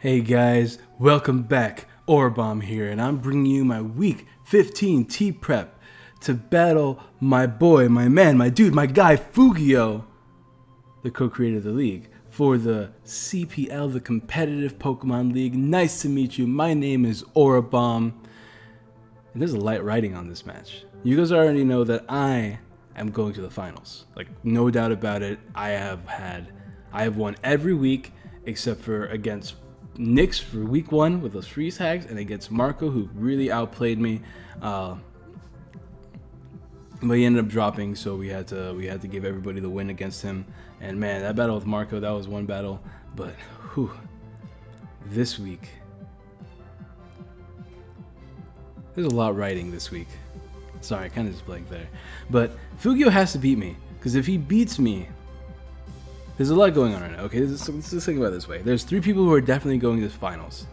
Hey guys, welcome back. Orbomb here, and I'm bringing you my week 15 tea prep to battle my boy, my man, my dude, my guy Fugio, the co-creator of the league, for the CPL, the competitive Pokemon League. Nice to meet you. My name is Orbomb, and there's a light writing on this match. You guys already know that I am going to the finals. Like, no doubt about it. I have won every week except for against Nyx for week 1 with those freeze tags, and against Marco, who really outplayed me. But he ended up dropping, so we had to give everybody the win against him. And man, that battle with Marco, that was one battle. But this week, there's a lot riding this week. Sorry, I kind of just blanked there. But Fugio has to beat me, because if he beats me, there's a lot going on right now. Okay, let's just think about it this way. There's 3 people who are definitely going to the finals.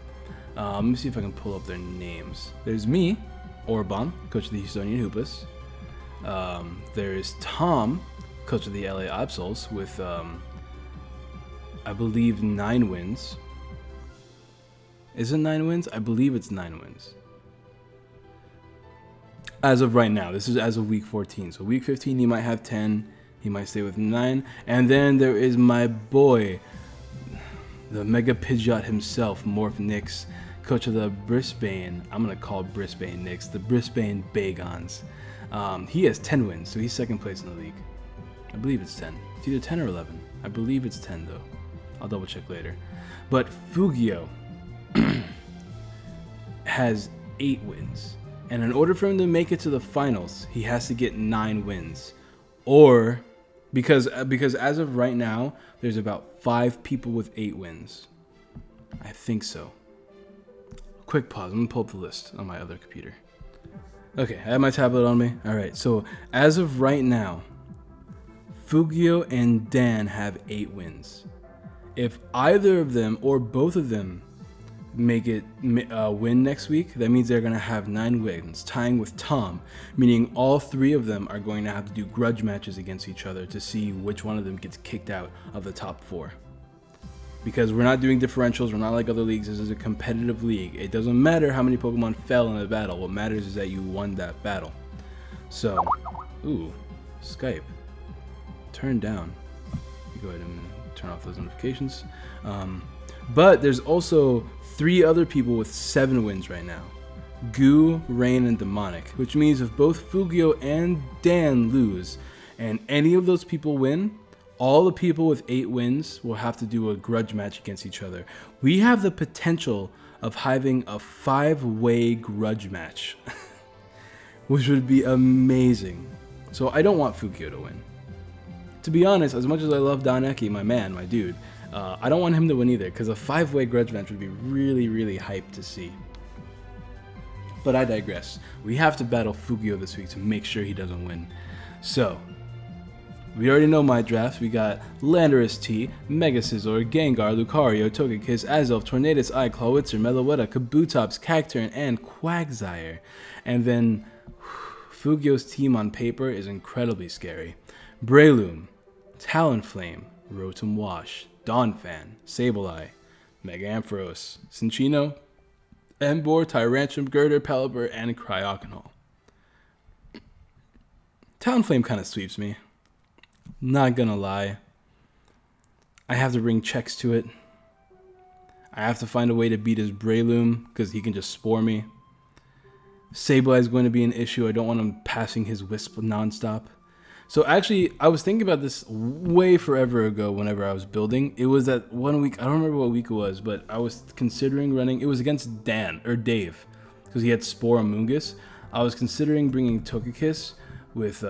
Let me see if I can pull up their names. There's me, Orbomb, coach of the Houstonian Hoopas. There's Tom, coach of the LA Absols, with I believe 9 wins. Is it 9 wins? I believe it's 9 wins. As of right now, this is as of week 14. So week 15, he might have 10. He might stay with 9. And then there is my boy, the Mega Pidgeot himself, Morph Nyx, coach of the Brisbane. I'm going to call Brisbane Nyx, the Brisbane Bagons. He has 10 wins, so he's second place in the league. I believe it's 10. It's either 10 or 11. I believe it's 10, though. I'll double check later. But Fugio has 8 wins. And in order for him to make it to the finals, he has to get 9 wins. Or, because as of right now, there's about 5 people with 8 wins. I think so. Quick pause. I'm going to pull up the list on my other computer. Okay, I have my tablet on me. Alright, so as of right now, Fugio and Dan have 8 wins. If either of them or both of them make it win next week, that means they're going to have 9 wins, tying with Tom, meaning all 3 of them are going to have to do grudge matches against each other to see which one of them gets kicked out of the top 4. Because we're not doing differentials, we're not like other leagues, this is a competitive league. It doesn't matter how many Pokemon fell in a battle, what matters is that you won that battle. So, Skype, turn down. Go ahead and turn off those notifications. But there's also 3 other people with 7 wins right now. Goo, Rain, and Demonic. Which means if both Fugio and Dan lose, and any of those people win, all the people with 8 wins will have to do a grudge match against each other. We have the potential of having a 5-way grudge match. Which would be amazing. So I don't want Fugio to win. To be honest, as much as I love Don Eki, my man, my dude, I don't want him to win either, because a 5-way grudge match would be really, really hyped to see. But I digress. We have to battle Fugio this week to make sure he doesn't win. So, we already know my drafts. We got Landorus T, Mega Scizor, Gengar, Lucario, Togekiss, Azelf, Tornadus, Clawitzer, Meloetta, Kabutops, Cacturne, and Quagsire. And then, Fugio's team on paper is incredibly scary. Breloom, Talonflame, Rotom Wash, Donphan, Sableye, Mega Ampharos, Cinccino, Emboar, Tyrantrum, Girder, Pelipper, and Cryoconal. Talonflame kind of sweeps me. Not gonna lie. I have to bring checks to it. I have to find a way to beat his Breloom, because he can just spore me. Sableye is going to be an issue. I don't want him passing his Wisp nonstop. So actually, I was thinking about this way forever ago whenever I was building. It was that one week, I don't remember what week it was, but I was considering running, it was against Dave, because he had Spore and Moongus. I was considering bringing Togekiss with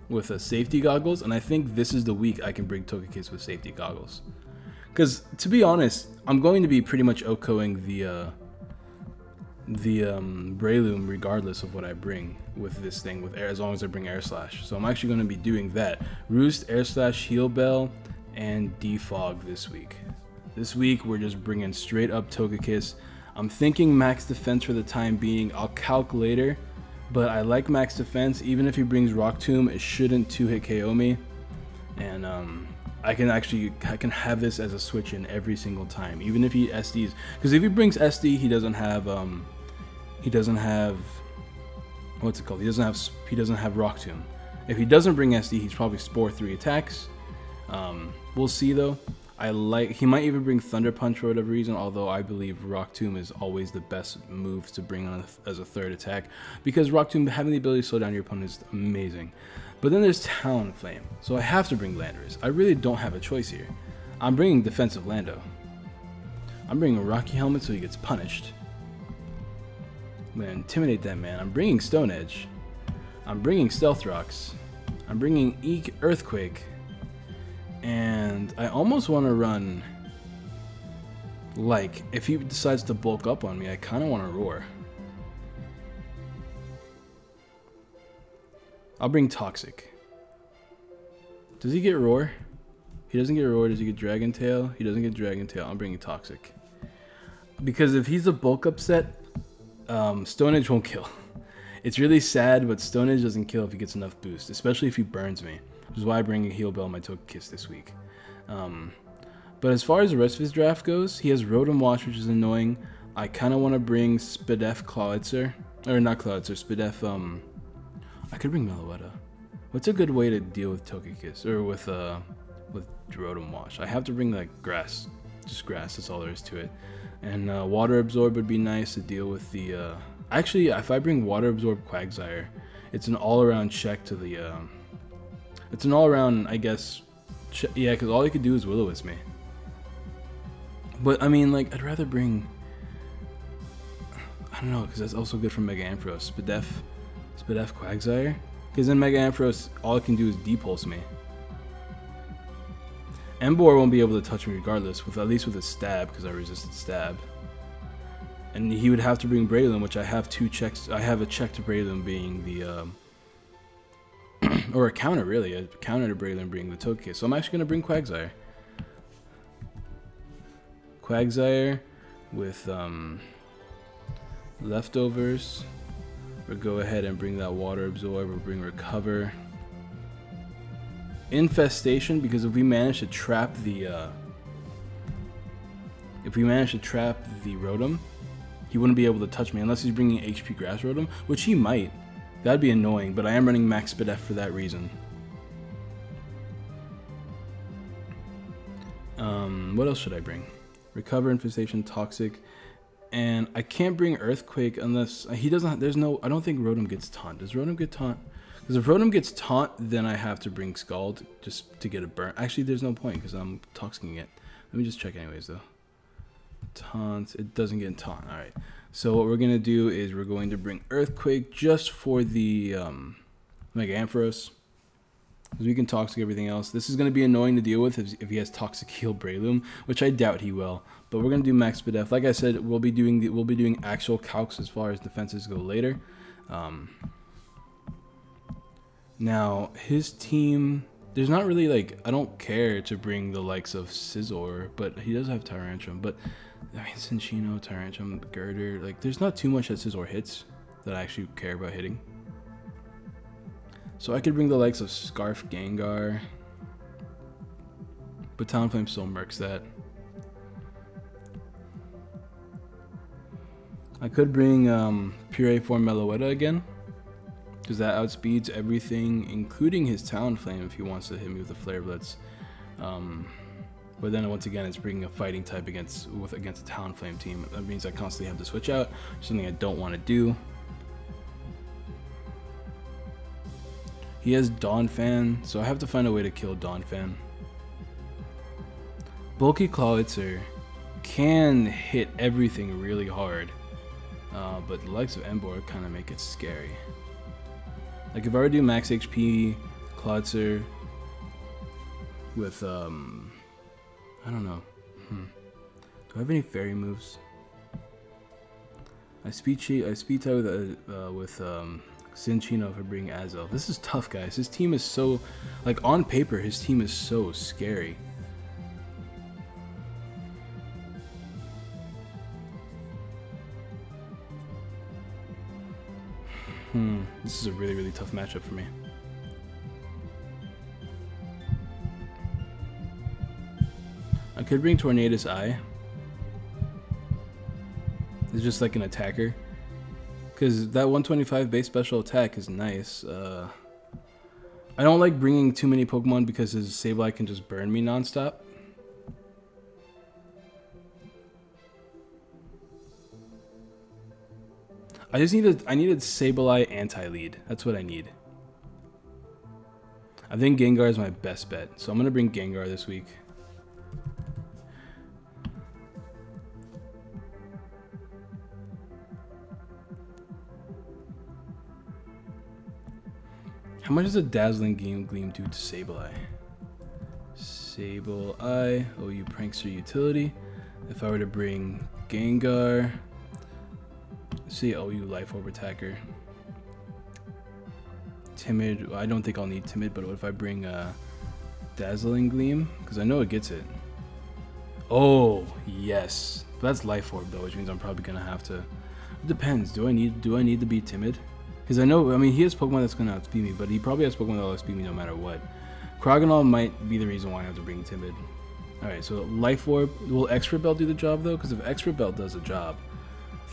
with safety goggles, and I think this is the week I can bring Togekiss with safety goggles. Because, to be honest, I'm going to be pretty much OHKOing the Breloom regardless of what I bring with this thing, with air, as long as I bring Air Slash. So I'm actually going to be doing that. Roost, Air Slash, Heal Bell, and Defog this week. This week we're just bringing straight up Togekiss. I'm thinking max defense for the time being. I'll calc later, but I like max defense. Even if he brings Rock Tomb, it shouldn't 2-hit KO me. And I can have this as a switch in every single time, even if he SDs. Because if he brings SD, he doesn't have what's it called? He doesn't have Rock Tomb. If he doesn't bring SD, he's probably Spore 3 attacks. We'll see though. He might even bring Thunder Punch for whatever reason, although I believe Rock Tomb is always the best move to bring on as a third attack, because Rock Tomb, having the ability to slow down your opponent, is amazing. But then there's Talonflame, so I have to bring Landorus. I really don't have a choice here. I'm bringing defensive Lando. I'm bringing a Rocky Helmet so he gets punished. I'm gonna intimidate that man. I'm bringing Stone Edge. I'm bringing Stealth Rocks. I'm bringing Eek Earthquake. And I almost want to run, like, if he decides to bulk up on me, I kind of want to Roar. I'll bring Toxic. Does he get Roar? He doesn't get Roar. Does he get Dragon Tail? He doesn't get Dragon Tail. I'm bringing Toxic. Because if he's a bulk up set, Stone Edge won't kill. It's really sad, but Stone Edge doesn't kill if he gets enough boost, especially if he burns me. Which is why I bring a Heal Bell on my Togekiss this week. But as far as the rest of his draft goes, he has Rotom Wash, which is annoying. I kind of want to bring Spadef Clawitzer. Or not Clawitzer, Spadef, I could bring Meloetta. What's a good way to deal with Togekiss? Or with Rotom Wash? I have to bring, like, Grass. Just Grass, that's all there is to it. And Water Absorb would be nice to deal with the... Actually, if I bring Water Absorb Quagsire, it's an all-around check to the... It's an all-around, I guess... Yeah, because all he could do is Will-O-Wisp me. But, I mean, like, I'd rather bring... I don't know, because that's also good for Mega Ampharos. Spadef Quagsire? Because in Mega Ampharos, all it can do is Depulse me. Emboar won't be able to touch me regardless, at least with a Stab, because I resisted Stab. And he would have to bring Breloom, which I have 2 checks. I have a check to Breloom being the... or a counter, really. A counter to Breloom being the Togekiss. So I'm actually going to bring Quagsire. Quagsire with leftovers. We'll go ahead and bring that Water Absorb. We'll bring Recover. Infestation, because if we manage to trap the Rotom, he wouldn't be able to touch me unless he's bringing HP Grass Rotom, which he might. That'd be annoying, but I am running Max Spadef for that reason. What else should I bring? Recover, Infestation, Toxic, and I can't bring Earthquake unless he doesn't. I don't think Rotom gets Taunt. Does Rotom get Taunt? Because if Rotom gets Taunt, then I have to bring Scald just to get a burn. Actually, there's no point because I'm Toxicking it. Let me just check anyways though. Taunt. It doesn't get Taunt. All right. So what we're gonna do is we're going to bring Earthquake just for the Mega Ampharos, because we can Toxic everything else. This is gonna be annoying to deal with if he has Toxic Heal Breloom, which I doubt he will. But we're gonna do Max Spadef. Like I said, we'll be doing actual calcs as far as defenses go later. Now his team, there's not really, like, I don't care to bring the likes of Scizor, but he does have Tyrantrum. But I mean, Cinccino, Tyrantrum, Girder, like, there's not too much that Scizor hits that I actually care about hitting. So I could bring the likes of Scarf Gengar, but Talonflame still murks that. I could bring Puree Form Meloetta again, because that outspeeds everything, including his Talonflame if he wants to hit me with a Flare Blitz. But then once again, it's bringing a fighting type against a Talonflame team. That means I constantly have to switch out, something I don't want to do. He has Donphan, so I have to find a way to kill Donphan. Bulky Clawitzer can hit everything really hard, but the likes of Emboar kind of make it scary. Like, if I were to do max HP Clawitzer with, I don't know. Do I have any fairy moves? I speed tie with Cinccino for bringing Azel. This is tough, guys. His team is so, like, on paper, his team is so scary. This is a really, really tough matchup for me. could bring Tornadus Eye. It's just like an attacker. Because that 125 base special attack is nice. I don't like bringing too many Pokemon because his Sableye can just burn me nonstop. I needed Sableye anti-lead. That's what I need. I think Gengar is my best bet. So I'm going to bring Gengar this week. How much does a Dazzling Gleam do to Sableye? Sableye. Oh, you prankster utility. If I were to bring Gengar. Let's see, oh, you Life Orb attacker. Timid. I don't think I'll need Timid, but what if I bring Dazzling Gleam? Because I know it gets it. Oh, yes. But that's Life Orb though, which means I'm probably gonna have to. It depends. Do I need to be Timid? Because I know, I mean, he has Pokemon that's going to outspeed me, but he probably has Pokemon that will outspeed me no matter what. Crogonal might be the reason why I have to bring Timid. Alright, so Life Orb. Will Expert Belt do the job, though? Because if Expert Belt does the job,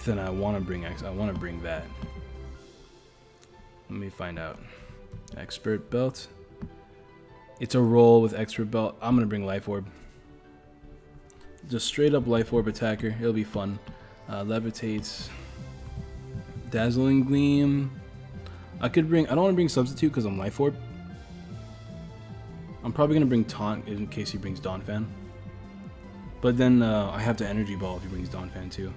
then I want to bring that. Let me find out. Expert Belt. It's a roll with Expert Belt. I'm going to bring Life Orb. Just straight up Life Orb attacker. It'll be fun. Levitates. Dazzling Gleam. I don't want to bring Substitute because I'm Life Orb. I'm probably going to bring Taunt in case he brings Donphan. But then I have to Energy Ball if he brings Donphan too.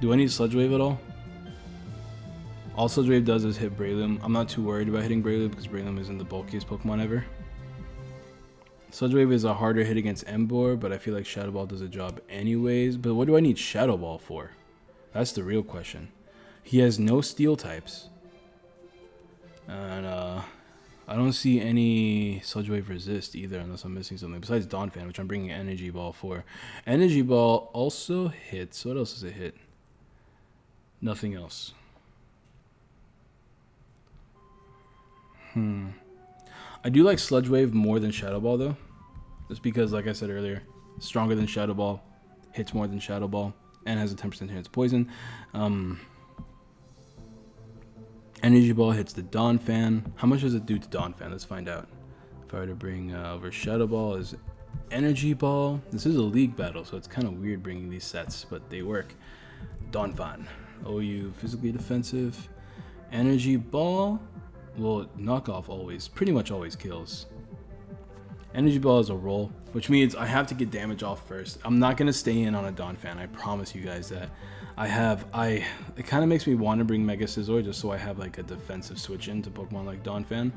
Do I need Sludge Wave at all? All Sludge Wave does is hit Breloom. I'm not too worried about hitting Breloom because Breloom isn't the bulkiest Pokemon ever. Sludge Wave is a harder hit against Emboar, but I feel like Shadow Ball does a job anyways. But what do I need Shadow Ball for? That's the real question. He has no Steel types. And I don't see any Sludge Wave resist either unless I'm missing something. Besides Donphan, which I'm bringing Energy Ball for. Energy Ball also hits. What else does it hit? Nothing else. I do like Sludge Wave more than Shadow Ball though. Just because, like I said earlier, stronger than Shadow Ball, hits more than Shadow Ball, and has a 10% chance of poison. Energy Ball hits the Donphan. How much does it do to Donphan? Let's find out. If I were to bring over Shadow Ball is Energy Ball. This is a league battle, so it's kind of weird bringing these sets, but they work. Donphan. OU physically defensive. Energy Ball. Well, knockoff always, pretty much always kills. Energy Ball is a roll, which means I have to get damage off first. I'm not going to stay in on a Donphan, I promise you guys that. It kind of makes me want to bring Mega Scizor just so I have like a defensive switch into Pokemon like Donphan.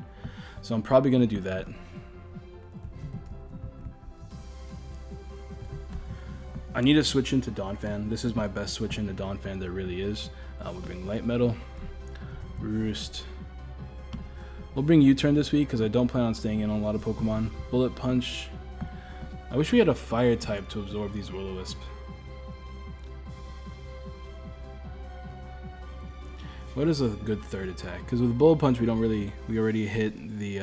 So I'm probably going to do that. I need to switch into Donphan. This is my best switch into Donphan there really is. We'll bring Light Metal, Roost. We'll bring U-Turn this week because I don't plan on staying in on a lot of Pokemon. Bullet Punch. I wish we had a Fire type to absorb these Will-O-Wisp. What is a good third attack? Because with Bullet Punch we already hit the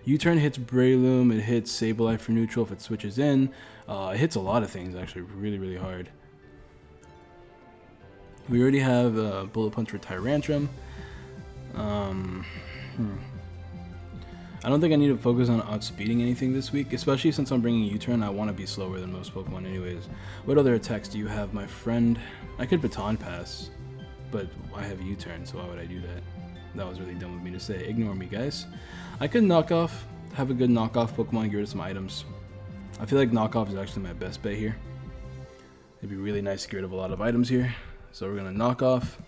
U-Turn hits Breloom, it hits Sableye for neutral if it switches in. It hits a lot of things actually really hard. We already have Bullet Punch for Tyrantrum. I don't think I need to focus on outspeeding anything this week, especially since I'm bringing U-Turn. I want to be slower than most Pokemon anyways. What other attacks do you have, my friend? I could Baton Pass, but I have U-Turn, so why would I do that? That was really dumb of me to say. Ignore me, guys. I could have a good knockoff Pokemon and get rid of some items. I feel like knockoff is actually my best bet here. It'd be really nice to get rid of a lot of items here. So we're going to knock off.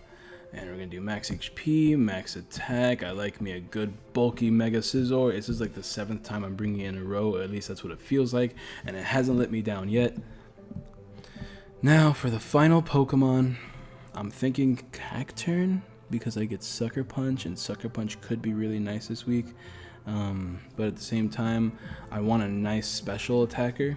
And we're going to do max HP, max attack. I like me a good bulky Mega Scizor. This is like the 7th time I'm bringing it in a row. At least that's what it feels like. And it hasn't let me down yet. Now for the final Pokemon. I'm thinking Cacturn because I get Sucker Punch. And Sucker Punch could be really nice this week. But at the same time, I want a nice special attacker.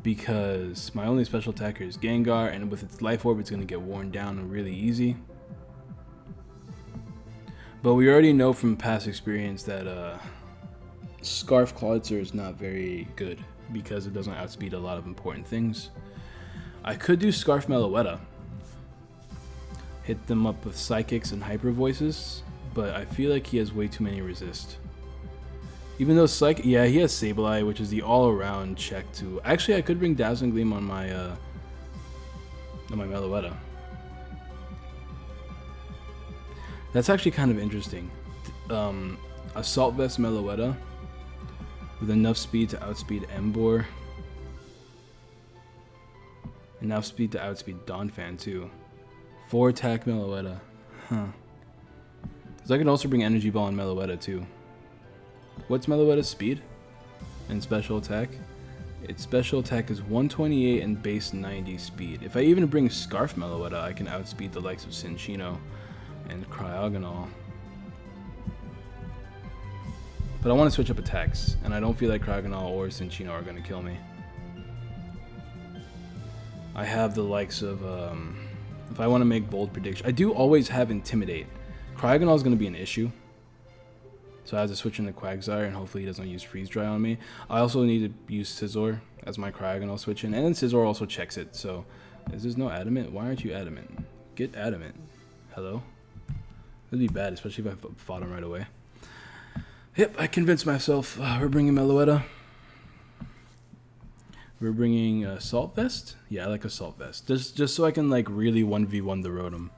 Because my only special attacker is Gengar, and with its Life Orb, it's going to get worn down really easy. But we already know from past experience that Scarf Clawitzer is not very good because it doesn't outspeed a lot of important things. I could do Scarf Meloetta. Hit them up with Psychics and Hyper Voices, but I feel like he has way too many resist. Even though yeah, he has Sableye, which is the all-around check too. Actually, I could bring Dazzling Gleam on my Meloetta. That's actually kind of interesting. Assault Vest Meloetta with enough speed to outspeed Emboar. Enough speed to outspeed Donphan too. 4 attack Meloetta. Huh. So I can also bring Energy Ball on Meloetta too. What's Meloetta's speed and special attack? Its special attack is 128 and base 90 speed. If I even bring Scarf Meloetta, I can outspeed the likes of Cinccino and Cryogonal. But I want to switch up attacks, and I don't feel like Cryogonal or Cinccino are going to kill me. I have the likes of, if I want to make bold prediction, I do always have Intimidate. Cryogonal is going to be an issue. So I have to switch into Quagsire, and hopefully he doesn't use Freeze Dry on me. I also need to use Scizor as my Cryogonal switch in, and then Scizor also checks it. So, is there no Adamant? Why aren't you Adamant? Get Adamant. Hello? That'd be bad, especially if I fought him right away. Yep, I convinced myself. We're bringing Meloetta. We're bringing Assault Vest. Yeah, I like Assault Vest. Just so I can like really 1v1 the Rotom.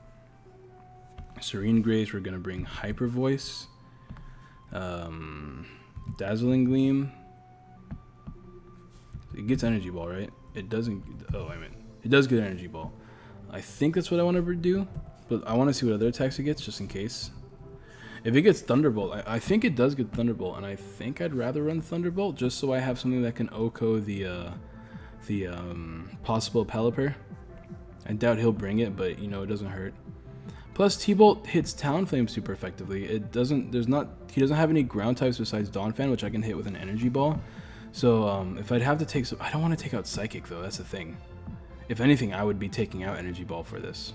Serene Grace. We're gonna bring Hyper Voice. Dazzling Gleam. It gets Energy Ball, right? It doesn't. Oh, I mean, it does get Energy Ball. I think that's what I want to do, but I want to see what other attacks it gets just in case. If it gets Thunderbolt, I think it does get Thunderbolt, and I think I'd rather run Thunderbolt just so I have something that can OHKO the possible Pelipper. I doubt he'll bring it, but you know it doesn't hurt. Plus, T-Bolt hits Talonflame super effectively. He doesn't have any ground types besides Donphan, which I can hit with an Energy Ball. So, if I'd have to take some... I don't want to take out Psychic, though. That's the thing. If anything, I would be taking out Energy Ball for this.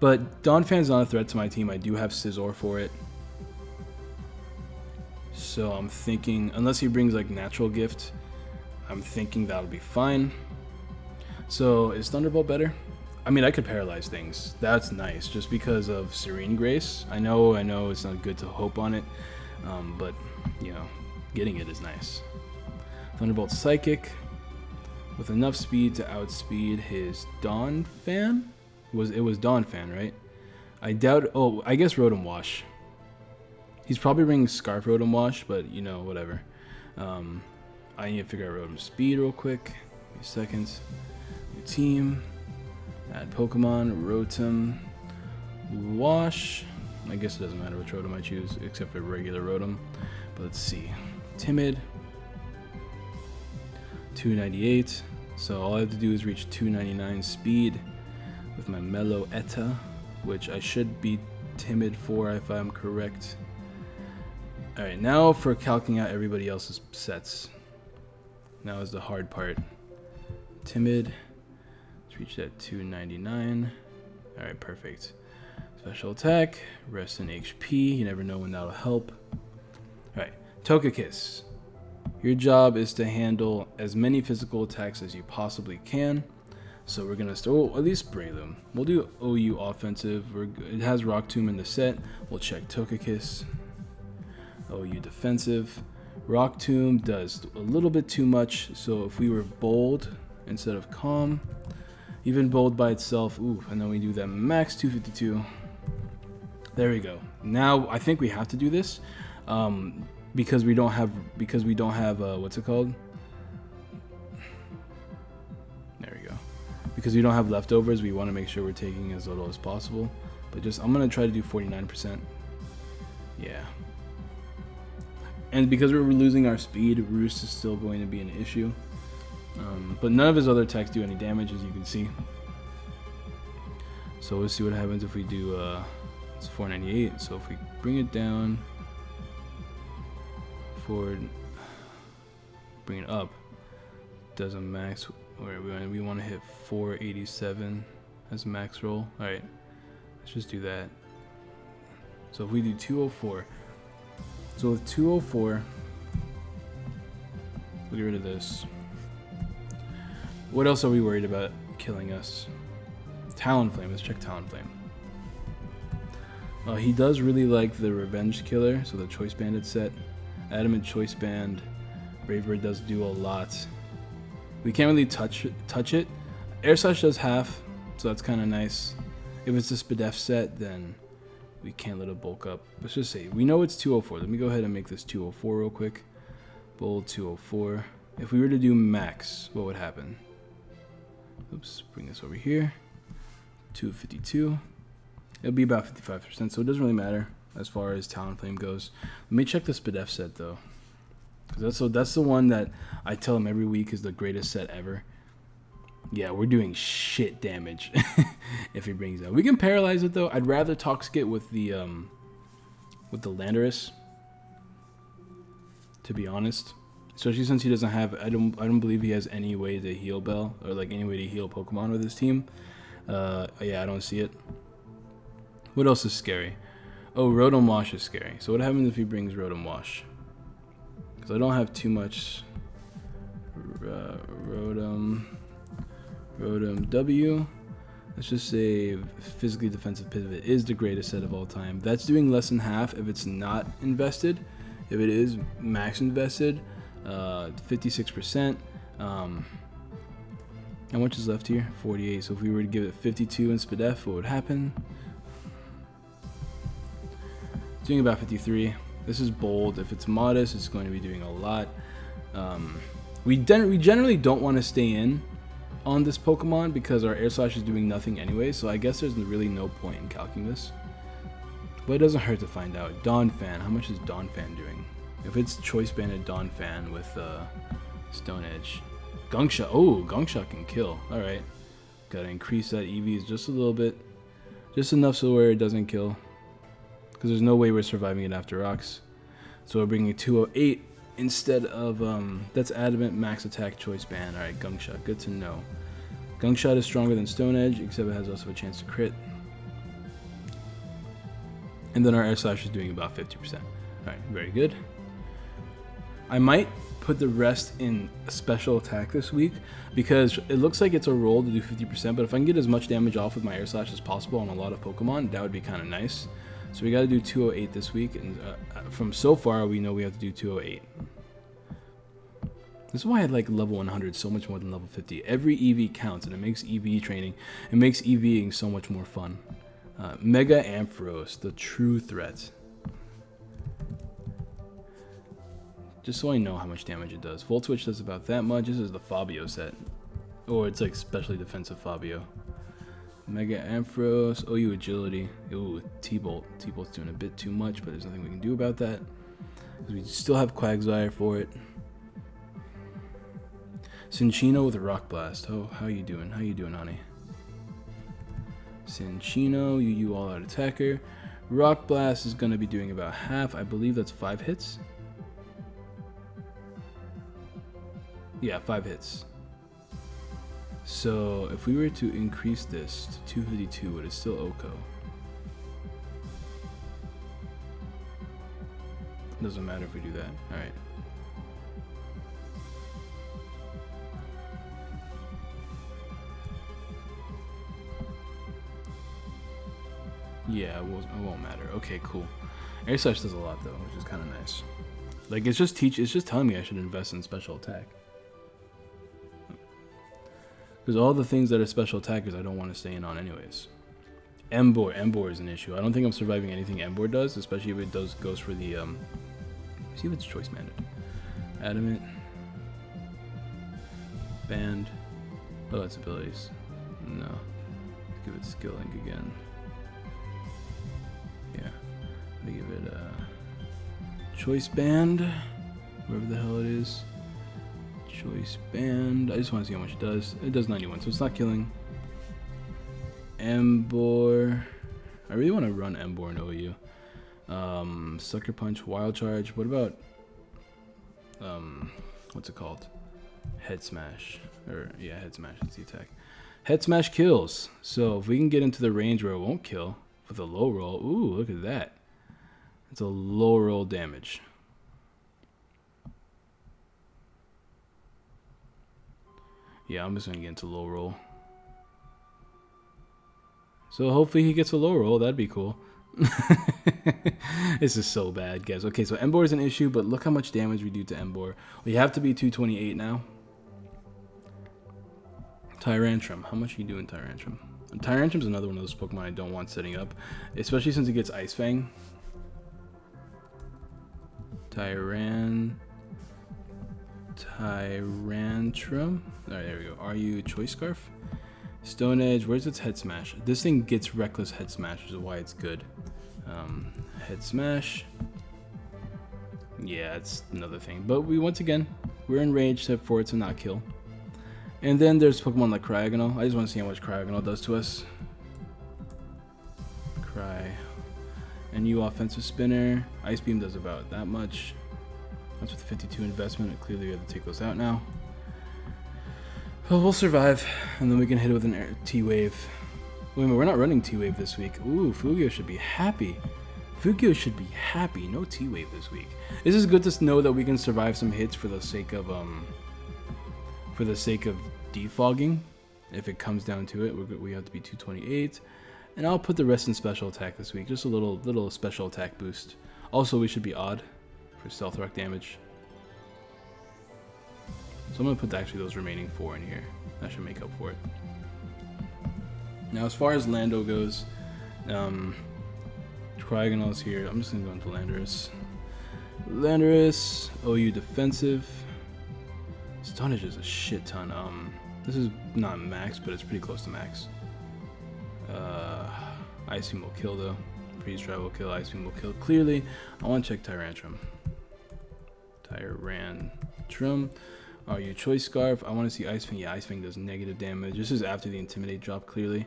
But Donphan's not a threat to my team. I do have Scizor for it. So, I'm thinking... Unless he brings, like, Natural Gift, I'm thinking that'll be fine. So, is Thunderbolt better? I mean, I could paralyze things. That's nice, just because of Serene Grace. I know it's not good to hope on it, but, you know, getting it is nice. Thunderbolt Psychic, with enough speed to outspeed his Donphan? It was Donphan, right? I doubt, oh, I guess Rotom Wash. He's probably bringing Scarf Rotom Wash, but, you know, whatever. I need to figure out Rotom Speed real quick. A few seconds. New team. Add Pokemon, Rotom, Wash. I guess it doesn't matter which Rotom I choose, except for regular Rotom. But let's see. Timid. 298. So all I have to do is reach 299 speed with my Meloetta, which I should be Timid for if I'm correct. Alright, now for calculating out everybody else's sets. Now is the hard part. Timid. Reach that 299. Alright, perfect. Special attack, rest in HP. You never know when that'll help. Alright, Togekiss. Your job is to handle as many physical attacks as you possibly can. So we're gonna start, at least Breloom. We'll do OU offensive. It has Rock Tomb in the set. We'll check Togekiss. OU defensive. Rock Tomb does a little bit too much. So if we were bold instead of calm, even bold by itself, ooh, and then we do that max 252. There we go. Now I think we have to do this because we don't have what's it called? There we go. Because we don't have leftovers, we want to make sure we're taking as little as possible. But I'm gonna try to do 49%. Yeah. And because we're losing our speed, Roost is still going to be an issue. But none of his other attacks do any damage, as you can see. So let's see what happens if we do, it's 498, so if we bring it down, bring it up, does a max, or we want to hit 487 as max roll. Alright, let's just do that. So if we do 204, so with 204, we'll get rid of this. What else are we worried about killing us? Talonflame. Let's check Talonflame. He does really like the Revenge Killer, so the Choice Bandit set. Adamant Choice Band. Brave Bird does do a lot. We can't really touch it. Air Slash does half, so that's kind of nice. If it's a Spadef set, then we can't let it bulk up. Let's just say, we know it's 204. Let me go ahead and make this 204 real quick. Bold 204. If we were to do max, what would happen? Oops, bring this over here. 252. It'll be about 55%, so it doesn't really matter as far as Talonflame goes. Let me check the Spadef set though. That's the one that I tell him every week is the greatest set ever. Yeah, we're doing shit damage if he brings that. We can paralyze it though. I'd rather Toxic it with the Landorus, to be honest. Especially since he doesn't have, I don't believe he has any way to heal Bell or like any way to heal Pokemon with his team. Yeah, I don't see it. What else is scary? Oh, Rotom Wash is scary. So what happens if he brings Rotom Wash? Because I don't have too much Rotom W. Let's just say Physically Defensive Pivot is the greatest set of all time. That's doing less than half if it's not invested. If it is max invested, 56%. How much is left here? 48. So if we were to give it 52 in Spadef, what would happen? It's doing about 53. This is bold. If it's modest, it's going to be doing a lot. We generally don't want to stay in on this Pokemon because our Air Slash is doing nothing anyway, so I guess there's really no point in calculating this. But it doesn't hurt to find out. Donphan, how much is Donphan doing? If it's Choice Banded Donphan with Stone Edge. Gungshot, oh, Gungshot can kill. Alright. Gotta increase that EVs just a little bit. Just enough so where it doesn't kill. Because there's no way we're surviving it after rocks. So we're bringing 208 instead of, that's Adamant Max Attack Choice Band. Alright, Gungshot, good to know. Gungshot is stronger than Stone Edge, except it has also a chance to crit. And then our Air Slash is doing about 50%. Alright, very good. I might put the rest in a special attack this week because it looks like it's a roll to do 50%, but if I can get as much damage off with my Air Slash as possible on a lot of Pokemon, that would be kind of nice. So we got to do 208 this week, and from so far we know we have to do 208. This is why I like level 100 so much more than level 50. Every EV counts, and it makes EV training, it makes EVing so much more fun. Mega Ampharos, the true threat. Just so I know how much damage it does. Volt Switch does about that much. This is the Fabio set. Or it's like specially defensive Fabio. Mega Ampharos. OU Agility. Ooh, T-Bolt. T-Bolt's doing a bit too much, but there's nothing we can do about that. We still have Quagsire for it. Cinccino with a Rock Blast. Oh, how you doing? How you doing, honey? Cinccino, UU All-Out Attacker. Rock Blast is going to be doing about half. I believe that's 5 hits. Yeah, 5 hits. So if we were to increase this to 252, would it still OHKO? Doesn't matter if we do that. Alright. Yeah, it won't matter. Okay, cool. Air Slash does a lot though, which is kind of nice. Like it's just telling me I should invest in special attack. Because all the things that are special attackers I don't want to stay in on anyways. Embor is an issue. I don't think I'm surviving anything Embor does, especially if it goes for the see if it's Choice Banded. Adamant. Band. Oh, that's abilities. No. Let's give it Skill Link again. Yeah. Let me give it Choice Band. Whatever the hell it is. Choice Band. I just want to see how much it does. It does 91, so it's not killing. Embor. I really want to run Embor in OU. Sucker Punch, Wild Charge. What about what's it called? Head Smash. Or yeah, Head Smash, that's the attack. Head Smash kills. So if we can get into the range where it won't kill with a low roll, ooh, look at that. It's a low roll damage. Yeah, I'm just gonna get into low roll. So hopefully he gets a low roll. That'd be cool. This is so bad, guys. Okay, so Embor is an issue, but look how much damage we do to Embor. We have to be 228 now. Tyrantrum. How much are you doing, Tyrantrum? Tyrantrum's another one of those Pokemon I don't want setting up, especially since it gets Ice Fang. Tyrantrum. Alright, there we go. Are you Choice Scarf? Stone Edge. Where's its Head Smash? This thing gets Reckless Head Smash, which is why it's good. Head Smash. Yeah, it's another thing. But once again, we're enraged for it to not kill. And then there's Pokemon like Cryogonal. I just want to see how much Cryogonal does to us. And you offensive spinner. Ice Beam does about that much. That's with 52 investment. Clearly we have to take those out now. Well, we'll survive. And then we can hit it with an T-Wave. Wait a minute, we're not running T-Wave this week. Ooh, Fugio should be happy. Fugio should be happy. No T-Wave this week. This is good to know that we can survive some hits for the sake of defogging. If it comes down to it, we have to be 228. And I'll put the rest in special attack this week. Just a little special attack boost. Also, we should be odd for Stealth Rock damage. So I'm going to put actually those remaining 4 in here. That should make up for it. Now, as far as Lando goes, Cryogonal's here. I'm just going to go into Landorus. Landorus, OU defensive. Stonage is a shit ton. This is not max, but it's pretty close to max. Ice Beam will kill though. Freeze Drive will kill. Ice Beam will kill. Clearly, I want to check Tyrantrum. Tyrantrum. Are you Choice Scarf? I want to see Ice Fang. Yeah, Ice Fang does negative damage. This is after the Intimidate drop, clearly.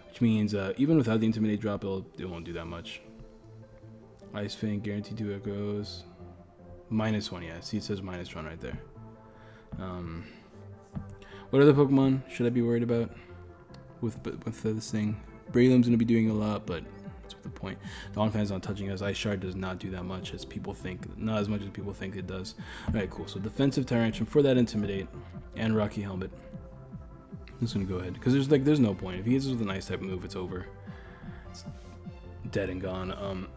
Which means even without the Intimidate drop, it won't do that much. Ice Fang, guaranteed 2 echoes. -1, yeah. See, it says -1 right there. What other Pokemon should I be worried about with this thing? Breloom's going to be doing a lot, but that's what the point. Donphan's not touching us. Ice Shard does not do that much as people think. Not as much as people think it does. Alright, cool. So defensive Tyrantrum for that Intimidate and Rocky Helmet. I'm just going to go ahead. Because there's no point. If he hits us with an Ice type move, it's over. It's dead and gone.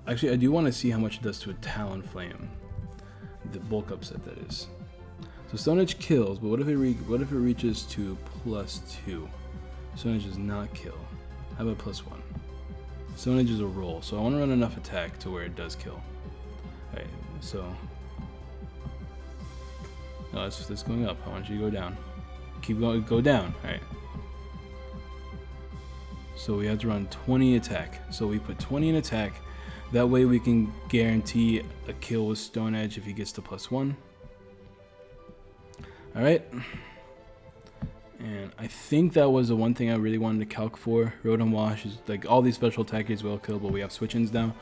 Actually, I do want to see how much it does to a Talonflame. The bulk upset, that is. So Stone Edge kills, but what if it reaches to +2? Stone Edge does not kill. How about +1? Stone Edge is a roll, so I want to run enough attack to where it does kill. Alright, so... No, it's going up. I want you to go down. Keep going, go down. Alright. So we have to run 20 attack. So we put 20 in attack. That way we can guarantee a kill with Stone Edge if he gets to +1. Alright. And I think that was the one thing I really wanted to calc for. Rotom Wash is like all these special attackers will kill, but we have switch-ins now,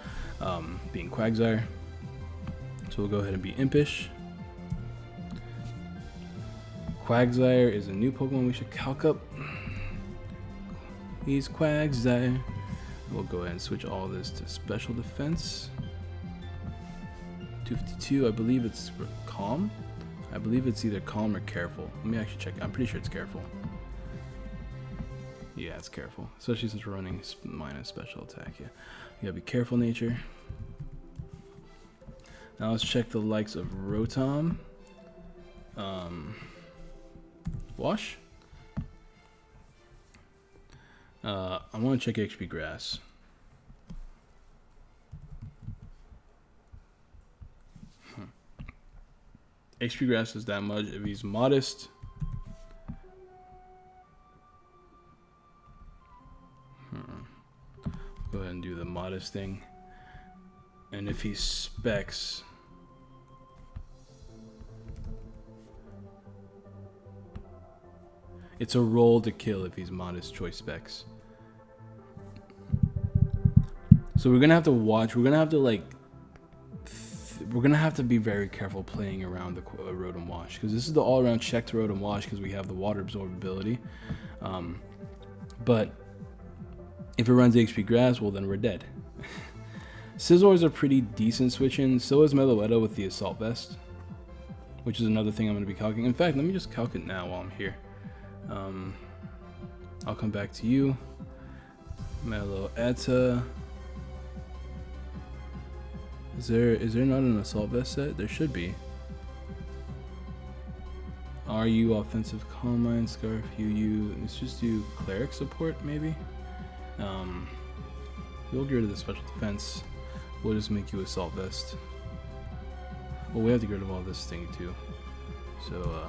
being Quagsire. So we'll go ahead and be Impish. Quagsire is a new Pokemon we should calc up. He's Quagsire. We'll go ahead and switch all this to special defense. 252, I believe it's Calm. I believe it's either Calm or Careful. Let me actually check. I'm pretty sure it's Careful. Yeah, it's Careful. Especially since we're running minus special attack. Yeah, you gotta be careful, nature. Now let's check the likes of Rotom. Wash. I want to check HP Grass. HP Grass is that much. If he's modest, go ahead and do the modest thing. And if he specs, it's a roll to kill if he's modest choice specs. So we're gonna have to watch. We're gonna have to we're gonna have to be very careful playing around the Rotom Wash, because this is the all-around check to Rotom Wash because we have the water absorbability. But if it runs HP Grass, well then we're dead. Scizor is a pretty decent switch-in. So is Meloetta with the Assault Vest, which is another thing I'm going to be calcing. In fact, let me just calc it now while I'm here. I'll come back to you. Meloetta. Is there not an Assault Vest set? There should be. RU Offensive Calm Mind, Scarf, UU. Let's just do Cleric support, maybe? We'll get rid of the Special Defense. We'll just make you Assault Vest. Well, we have to get rid of all this thing, too. So,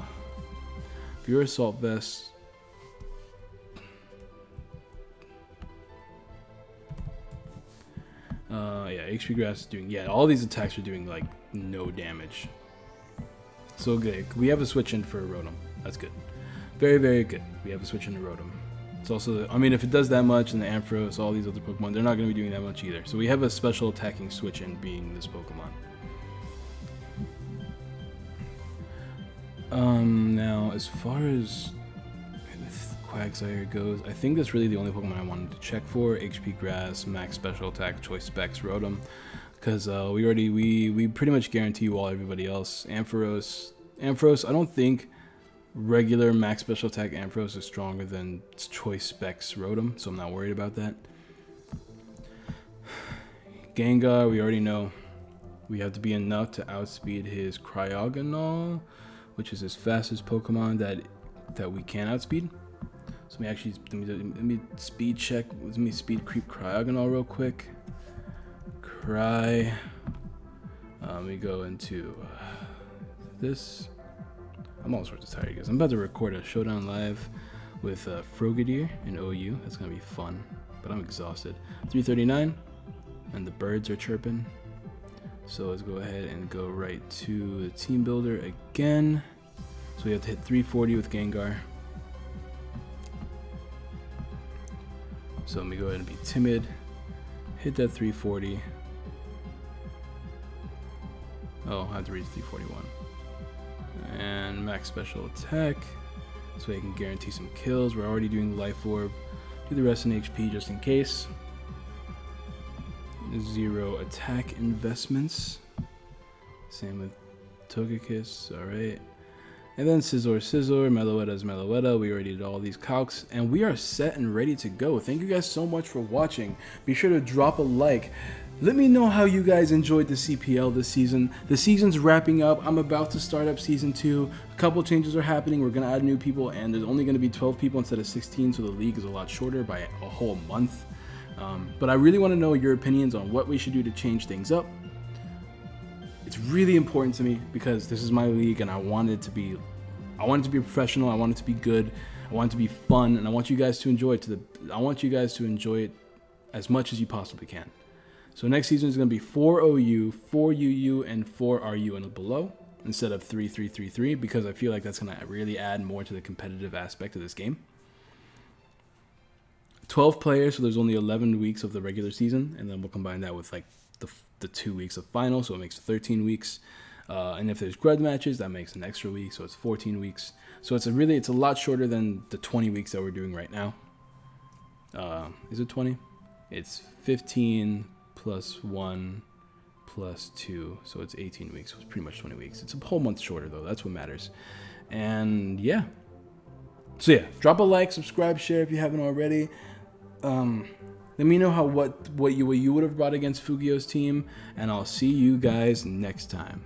if you're Assault Vest... yeah, HP Grass is doing... Yeah, all these attacks are doing, like, no damage. So good. We have a switch in for Rotom. That's good. Very, very good. We have a switch in to Rotom. It's also... I mean, if it does that much, and the Ampharos, all these other Pokemon, they're not going to be doing that much either. So we have a special attacking switch in being this Pokemon. Now, as far as Quagsire goes, I think that's really the only Pokemon I wanted to check for. HP Grass, Max Special Attack, Choice Specs, Rotom. Because we pretty much guarantee you all everybody else. Ampharos, I don't think regular Max Special Attack Ampharos is stronger than Choice Specs Rotom, so I'm not worried about that. Gengar, we already know we have to be enough to outspeed his Cryogonal, which is his fastest Pokemon that we can outspeed. So let me speed check. Let me speed creep Cryogonal real quick. We go into this. I'm all sorts of tired, guys. I'm about to record a showdown live with Frogadier in OU. That's gonna be fun, but I'm exhausted. 339, and the birds are chirping. So let's go ahead and go right to the team builder again. So we have to hit 340 with Gengar. So let me go ahead and be timid. Hit that 340. Oh, I have to reach 341. And max special attack. So I can guarantee some kills. We're already doing Life Orb. Do the rest in HP just in case. 0 attack investments. Same with Togekiss. Alright. And then Scizor, Meloetta's Meloetta. We already did all these calcs, and we are set and ready to go. Thank you guys so much for watching. Be sure to drop a like. Let me know how you guys enjoyed the CPL this season. The season's wrapping up. I'm about to start up season 2. A couple changes are happening. We're gonna add new people, and there's only gonna be 12 people instead of 16, so the league is a lot shorter by a whole month. But I really want to know your opinions on what we should do to change things up. It's really important to me because this is my league, and I want it to be professional. I want it to be good. I want it to be fun, and I want you guys to enjoy it. I want you guys to enjoy it as much as you possibly can. So next season is going to be 4 OU, 4 UU, and 4 RU and below instead of 3, 3, 3, 3 because I feel like that's going to really add more to the competitive aspect of this game. 12 players, so there's only 11 weeks of the regular season, and then we'll combine that with like the 2 weeks of final, so it makes 13 weeks. And if there's grud matches, that makes an extra week, so it's 14 weeks. So it's a lot shorter than the 20 weeks that we're doing right now. Is it 20? It's 15 plus 1 plus 2, so it's 18 weeks. So it's pretty much 20 weeks. It's a whole month shorter, though. That's what matters. And yeah. So yeah, drop a like, subscribe, share if you haven't already. Let me know what you would have brought against Fugio's team, and I'll see you guys next time.